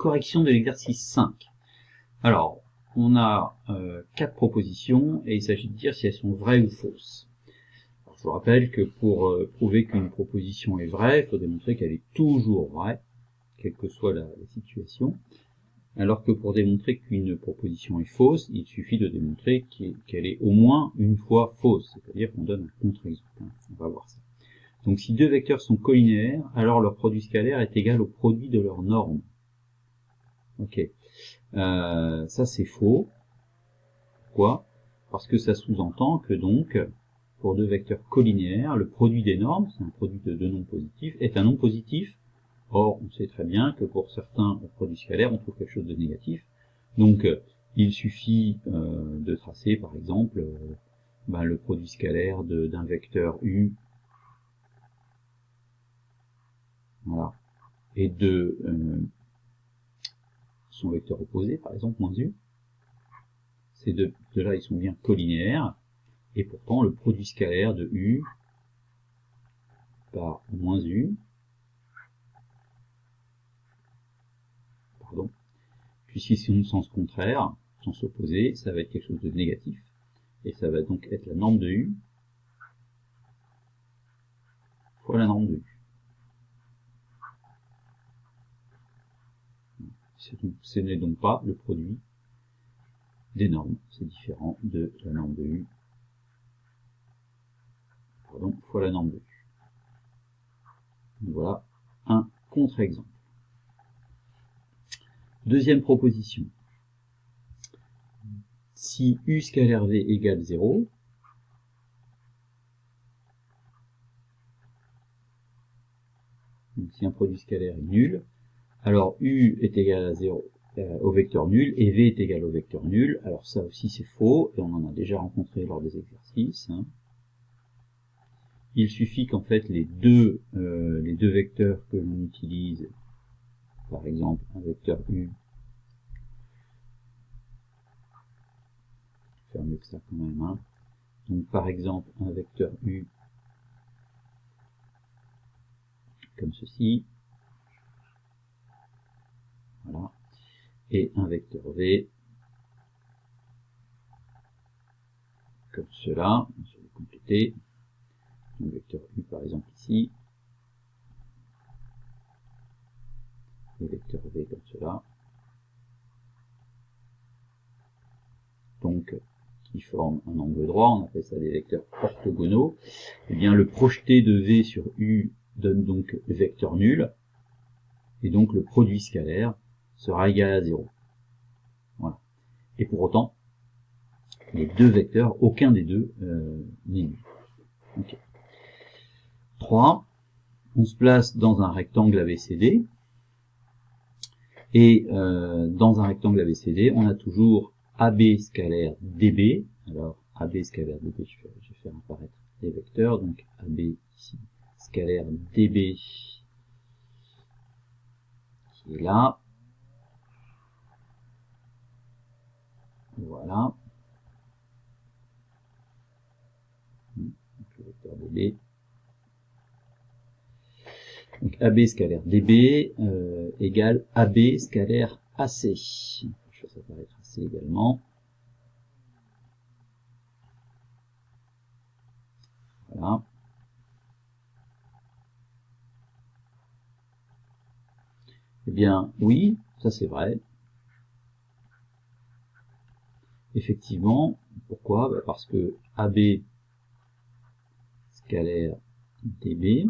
correction de l'exercice 5. Alors, on a 4 propositions et il s'agit de dire si elles sont vraies ou fausses. Alors, je vous rappelle que pour prouver qu'une proposition est vraie, il faut démontrer qu'elle est toujours vraie, quelle que soit la situation. Alors que pour démontrer qu'une proposition est fausse, il suffit de démontrer qu'elle est au moins une fois fausse, c'est-à-dire qu'on donne un contre-exemple. On va voir ça. Donc si deux vecteurs sont collinéaires, alors leur produit scalaire est égal au produit de leurs normes. Ok, ça c'est faux. Pourquoi? Parce que ça sous-entend que donc, pour deux vecteurs collinéaires, le produit des normes, c'est un produit de deux nombres positifs, est un nombre positif. Or, on sait très bien que pour certains produits scalaires, on trouve quelque chose de négatif. Donc, il suffit de tracer, par exemple, le produit scalaire d'un vecteur U, voilà, et de son vecteur opposé, par exemple, moins U. Ces deux-là, ils sont bien collinéaires, et pourtant, le produit scalaire de U par moins U, puisqu'ici c'est un sens contraire, sens opposé, ça va être quelque chose de négatif, et ça va donc être la norme de U fois la norme de U. Ce n'est donc pas le produit des normes, c'est différent de la norme de U, fois la norme de U. Donc voilà un contre-exemple. Deuxième proposition. Si U scalaire V égale 0, donc si un produit scalaire est nul, alors U est égal à 0 au vecteur nul et V est égal au vecteur nul. Alors ça aussi c'est faux et on en a déjà rencontré lors des exercices. Il suffit qu'en fait les deux vecteurs que l'on utilise, par exemple un vecteur U, faire mieux que ça quand même, donc par exemple un vecteur U comme ceci, voilà, et un vecteur V comme cela, je vais compléter, un vecteur U par exemple ici, et vecteur V comme cela, donc qui forment un angle droit, on appelle ça des vecteurs orthogonaux. Et bien le projeté de V sur U donne donc vecteur nul, et donc le produit scalaire sera égal à 0. Voilà. Et pour autant, les deux vecteurs, aucun des deux n'est nul. Okay. 3. On se place dans un rectangle ABCD, et dans un rectangle ABCD, on a toujours AB scalaire DB. Alors, AB scalaire DB, je vais faire apparaître les vecteurs, donc AB ici, scalaire DB, qui est là. Voilà. Donc, le vecteur DB. Donc AB scalaire DB égale AB scalaire AC. Je fais apparaître AC également. Voilà. Eh bien, oui, ça c'est vrai. Effectivement, pourquoi? Parce que AB scalaire DB,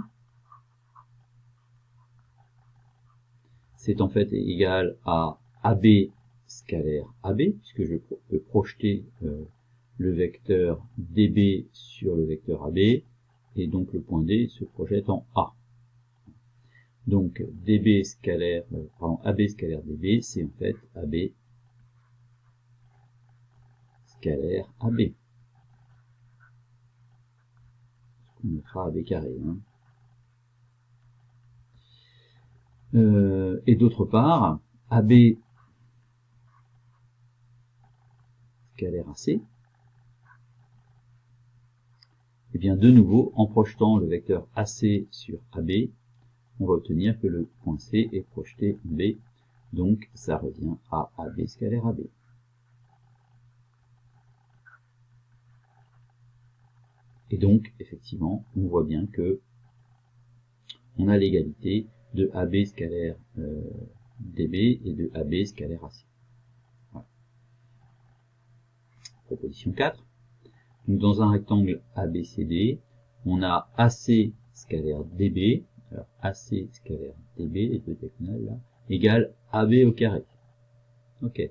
c'est en fait égal à AB scalaire AB, puisque je peux projeter le vecteur DB sur le vecteur AB, et donc le point D se projette en A. Donc DB scalaire, AB scalaire DB, c'est en fait AB scalaire AB. On mettra AB carré. Et d'autre part, AB scalaire AC, et bien de nouveau, en projetant le vecteur AC sur AB, on va obtenir que le point C est projeté B Donc ça revient à AB scalaire AB. Et donc, effectivement, on voit bien que on a l'égalité de AB scalaire DB et de AB scalaire AC. Voilà. Proposition 4. Donc, dans un rectangle ABCD, on a AC scalaire DB, alors AC scalaire DB, les deux diagonales là, égale AB au carré. Ok.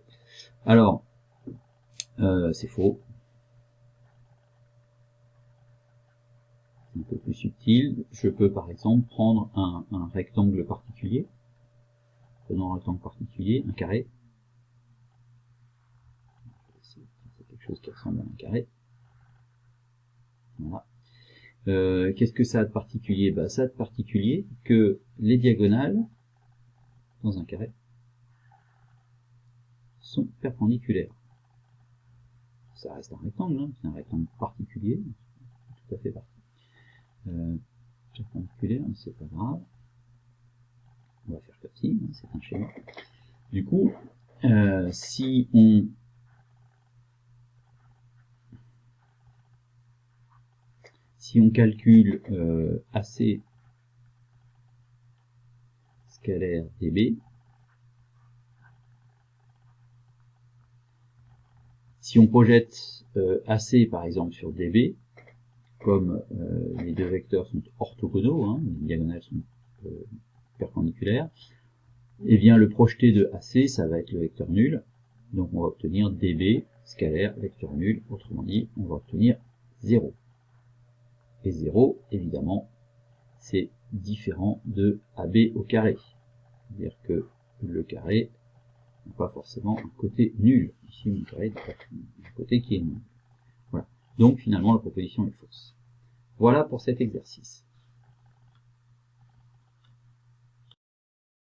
Alors, c'est faux. Un peu plus subtil. Je peux par exemple prendre un rectangle particulier. Prenons un rectangle particulier, un carré. C'est quelque chose qui ressemble à un carré. Voilà. Qu'est-ce que ça a de particulier? Bah, ça a de particulier que les diagonales dans un carré sont perpendiculaires. Ça reste un rectangle, hein, c'est un rectangle particulier, tout à fait perpendiculaire, mais c'est pas grave. On va faire comme si, hein, c'est un schéma. Du coup, si on calcule AC scalaire DB, si on projette AC par exemple sur DB, comme les deux vecteurs sont orthogonaux, hein, les diagonales sont perpendiculaires, et bien le projeté de AC, ça va être le vecteur nul, donc on va obtenir DB scalaire vecteur nul, autrement dit, on va obtenir 0. Et 0, évidemment, c'est différent de AB au carré. C'est-à-dire que le carré n'a pas forcément un côté nul. Ici, mon carré n'a pas un côté qui est nul. Voilà. Donc finalement, la proposition est fausse. Voilà pour cet exercice.